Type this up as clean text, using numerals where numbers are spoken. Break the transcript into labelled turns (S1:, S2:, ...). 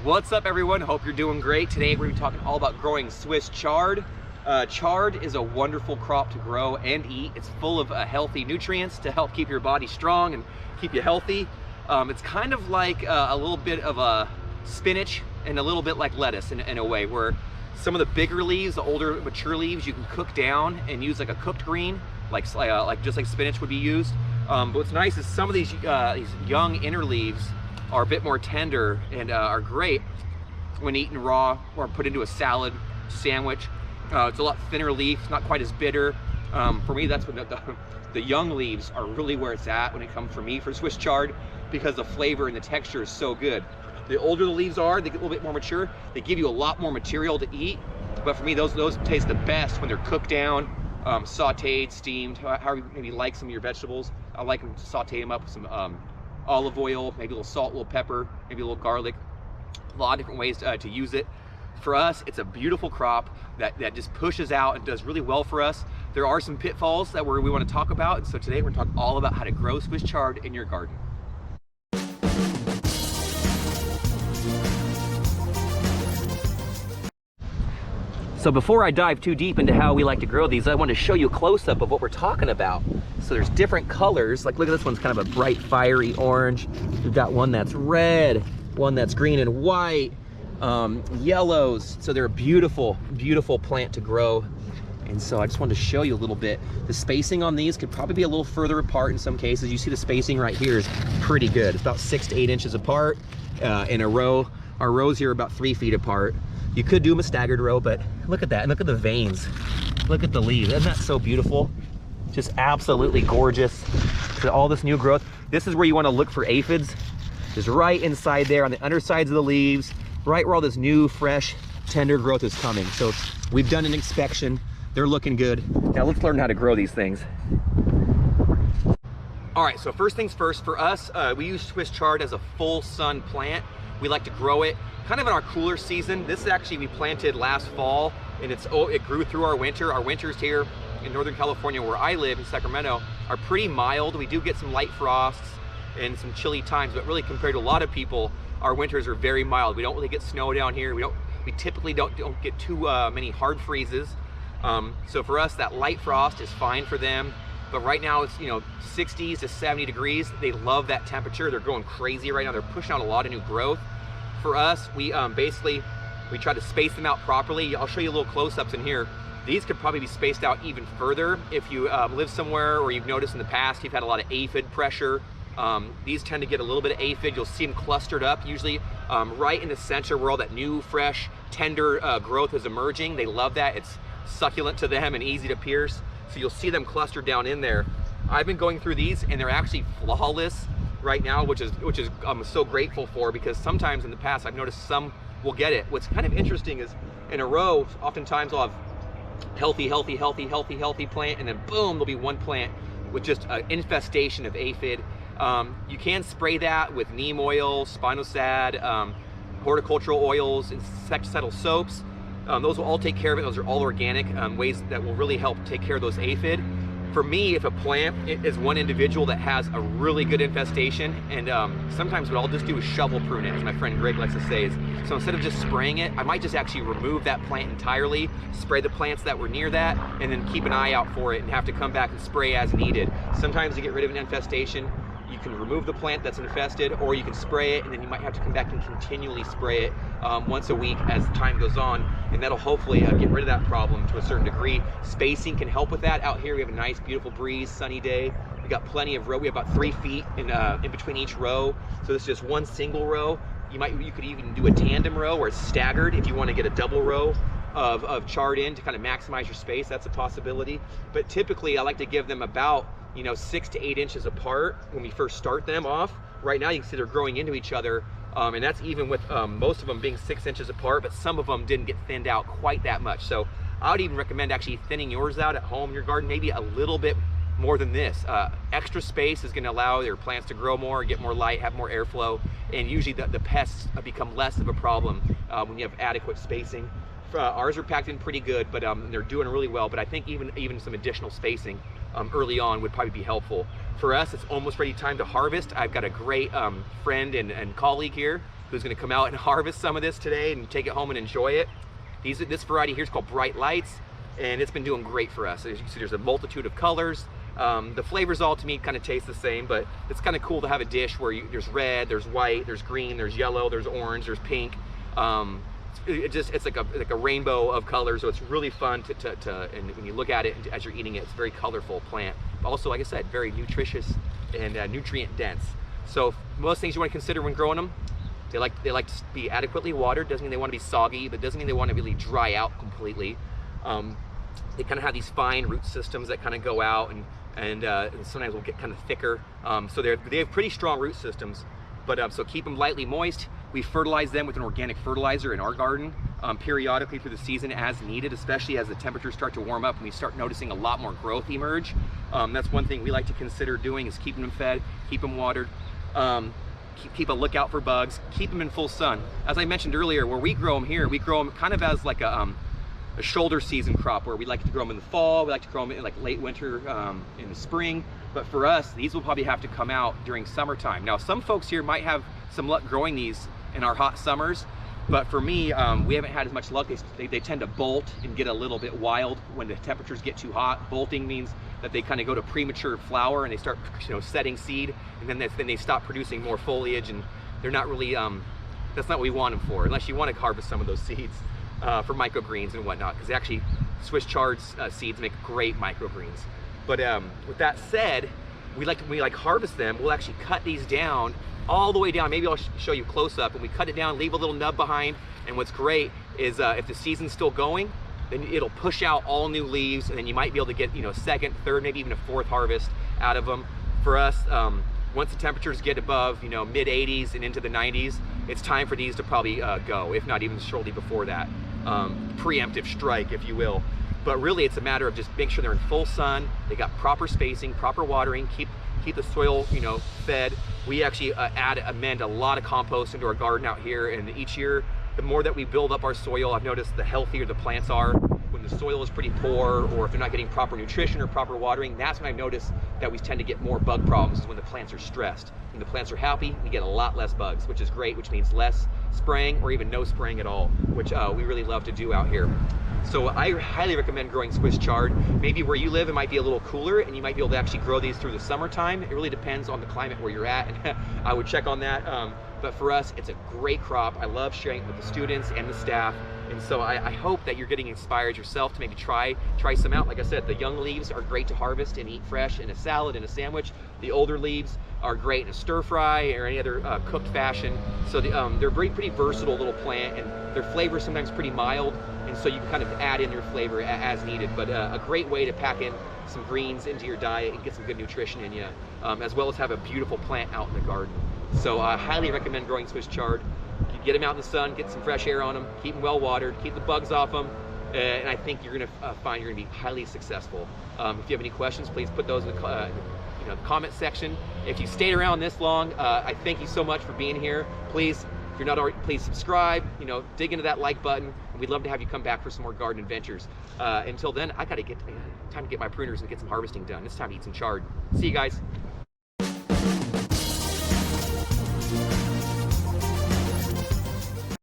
S1: What's up, everyone? Hope you're doing great. Today we're going to be talking all about growing Swiss chard. Chard is a wonderful crop to grow and eat. It's full of healthy nutrients to help keep your body strong and keep you healthy. It's kind of like a little bit of a spinach and a little bit like lettuce in a way, where some of the bigger leaves, the older mature leaves, you can cook down and use like a cooked green, just like spinach would be used. But what's nice is some of these young inner leaves are a bit more tender and are great when eaten raw or put into a salad, sandwich. It's a lot thinner leaf, not quite as bitter. For me, that's when the young leaves are really where it's at when it comes for me for Swiss chard, because the flavor and the texture is so good. The older the leaves are, they get a little bit more mature. They give you a lot more material to eat. But for me, those taste the best when they're cooked down, sauteed, steamed, however you maybe like some of your vegetables. I like them to saute them up with some olive oil, maybe a little salt, a little pepper, maybe a little garlic. A lot of different ways to use it. For us, it's a beautiful crop that just pushes out and does really well for us. There are some pitfalls that we want to talk about, and so today we're going to talk all about how to grow Swiss chard in your garden. So before I dive too deep into how we like to grow these, I want to show you a close-up of what we're talking about. So there's different colors, like look at this one's kind of a bright fiery orange. We've got one that's red, one that's green and white, yellows. So they're a beautiful, beautiful plant to grow. And so I just wanted to show you a little bit. The spacing on these could probably be a little further apart in some cases. You see the spacing right here is pretty good. It's about 6 to 8 inches apart in a row. Our rows here are about 3 feet apart. You could do them a staggered row, but look at that, and look at the veins. Look at the leaves, isn't that so beautiful? Just absolutely gorgeous. All this new growth. This is where you want to look for aphids, just right inside there on the undersides of the leaves, right where all this new, fresh, tender growth is coming. So we've done an inspection, they're looking good. Now let's learn how to grow these things. All right, so first things first, for us, we use Swiss chard as a full sun plant. We like to grow it kind of in our cooler season. This is actually, we planted last fall, and it grew through our winter. Our winters here in Northern California, where I live in Sacramento, are pretty mild. We do get some light frosts and some chilly times, but really compared to a lot of people, our winters are very mild. We don't really get snow down here. We typically don't get too many hard freezes. So for us, that light frost is fine for them. But right now it's 60s to 70 degrees. They love that temperature. They're going crazy right now. They're pushing out a lot of new growth. For us, we try to space them out properly. I'll show you a little close-ups in here. These could probably be spaced out even further. If you live somewhere or you've noticed in the past you've had a lot of aphid pressure, these tend to get a little bit of aphid. You'll see them clustered up, usually right in the center where all that new, fresh, tender growth is emerging. They love that. It's succulent to them and easy to pierce. So you'll see them clustered down in there. I've been going through these and they're actually flawless right now, which is I'm so grateful for, because sometimes in the past I've noticed some will get it. What's kind of interesting is in a row, oftentimes I'll have healthy plant, and then boom, there'll be one plant with just an infestation of aphid. You can spray that with neem oil, spinosad, horticultural oils, insecticidal soaps. Those will all take care of it. Those are all organic ways that will really help take care of those aphid. For me, if a plant is one individual that has a really good infestation, and sometimes what I'll just do is shovel prune it, as my friend Greg likes to say. So instead of just spraying it, I might just actually remove that plant entirely, spray the plants that were near that, and then keep an eye out for it and have to come back and spray as needed. Sometimes to get rid of an infestation, you can remove the plant that's infested, or you can spray it, and then you might have to come back and continually spray it once a week as time goes on, and that'll hopefully get rid of that problem to a certain degree. Spacing can help with that. Out here we have a nice, beautiful breeze, sunny day. We got plenty of row. We have about 3 feet in between each row, so this is just one single row. You could even do a tandem row where it's staggered if you want to get a double row of chard in to kind of maximize your space. That's a possibility. But typically I like to give them about 6 to 8 inches apart when we first start them off. Right now you can see they're growing into each other, and that's even with most of them being 6 inches apart, but some of them didn't get thinned out quite that much. So I would even recommend actually thinning yours out at home in your garden, maybe a little bit more than this. Extra space is going to allow your plants to grow more, get more light, have more airflow, and usually the pests become less of a problem when you have adequate spacing. Ours are packed in pretty good, but they're doing really well. But I think even some additional spacing early on would probably be helpful. For us, it's almost ready time to harvest. I've got a great friend and colleague here who's gonna come out and harvest some of this today and take it home and enjoy it. This variety here is called Bright Lights, and it's been doing great for us. As you can see, there's a multitude of colors. The flavors all to me kind of taste the same, but it's kind of cool to have a dish where there's red, there's white, there's green, there's yellow, there's orange, there's pink. It's like a rainbow of colors, so it's really fun and when you look at it as you're eating it, it's a very colorful plant. Also, like I said, very nutritious and nutrient dense. So most things you want to consider when growing them, they like to be adequately watered. Doesn't mean they want to be soggy, but doesn't mean they want to really dry out completely. They kind of have these fine root systems that kind of go out, and sometimes will get kind of thicker. So they have pretty strong root systems, but so keep them lightly moist. We fertilize them with an organic fertilizer in our garden periodically through the season as needed, especially as the temperatures start to warm up and we start noticing a lot more growth emerge. That's one thing we like to consider doing, is keeping them fed, keep them watered, keep a lookout for bugs, keep them in full sun. As I mentioned earlier, where we grow them here, we grow them kind of as like a shoulder season crop, where we like to grow them in the fall, we like to grow them in like late winter, in the spring. But for us, these will probably have to come out during summertime. Now, some folks here might have some luck growing these in our hot summers, but for me, we haven't had as much luck. They tend to bolt and get a little bit wild when the temperatures get too hot. Bolting means that they kind of go to premature flower and they start, setting seed, and then they stop producing more foliage, and they're not really, that's not what we want them for, unless you want to harvest some of those seeds for microgreens and whatnot, because actually Swiss Chard's seeds make great microgreens. But with that said, we harvest them, we'll actually cut these down all the way down. Maybe I'll show you close up, and we cut it down, leave a little nub behind. And what's great is if the season's still going, then it'll push out all new leaves, and then you might be able to get second, third, maybe even a fourth harvest out of them. For us, once the temperatures get above mid 80s and into the 90s, it's time for these to probably go, if not even shortly before that. Preemptive strike, if you will. But really, it's a matter of just making sure they're in full sun, they got proper spacing, proper watering, keep the soil fed. We actually amend a lot of compost into our garden out here, and each year, the more that we build up our soil, I've noticed the healthier the plants are. When the soil is pretty poor, or if they're not getting proper nutrition or proper watering, that's when I've noticed that we tend to get more bug problems, is when the plants are stressed. When the plants are happy, we get a lot less bugs, which is great, which means less spraying or even no spraying at all, which we really love to do out here. So I highly recommend growing Swiss Chard. Maybe where you live, it might be a little cooler, and you might be able to actually grow these through the summertime. It really depends on the climate where you're at, and I would check on that. But for us, it's a great crop. I love sharing it with the students and the staff. And so I hope that you're getting inspired yourself to maybe try some out. Like I said, the young leaves are great to harvest and eat fresh in a salad, in a sandwich. The older leaves are great in a stir fry or any other cooked fashion. So they're pretty versatile little plant, and their flavor is sometimes pretty mild. And so you can kind of add in your flavor as needed. But a great way to pack in some greens into your diet and get some good nutrition in you, as well as have a beautiful plant out in the garden. So I highly recommend growing Swiss Chard. You get them out in the sun, get some fresh air on them, keep them well watered, keep the bugs off them, and I think you're going to find you're going to be highly successful. If you have any questions, please put those in the comment section. If you stayed around this long, I thank you so much for being here. Please, if you're not already, please subscribe. Dig into that like button. And we'd love to have you come back for some more garden adventures. Until then, I got to time to get my pruners and get some harvesting done. It's time to eat some chard. See you guys.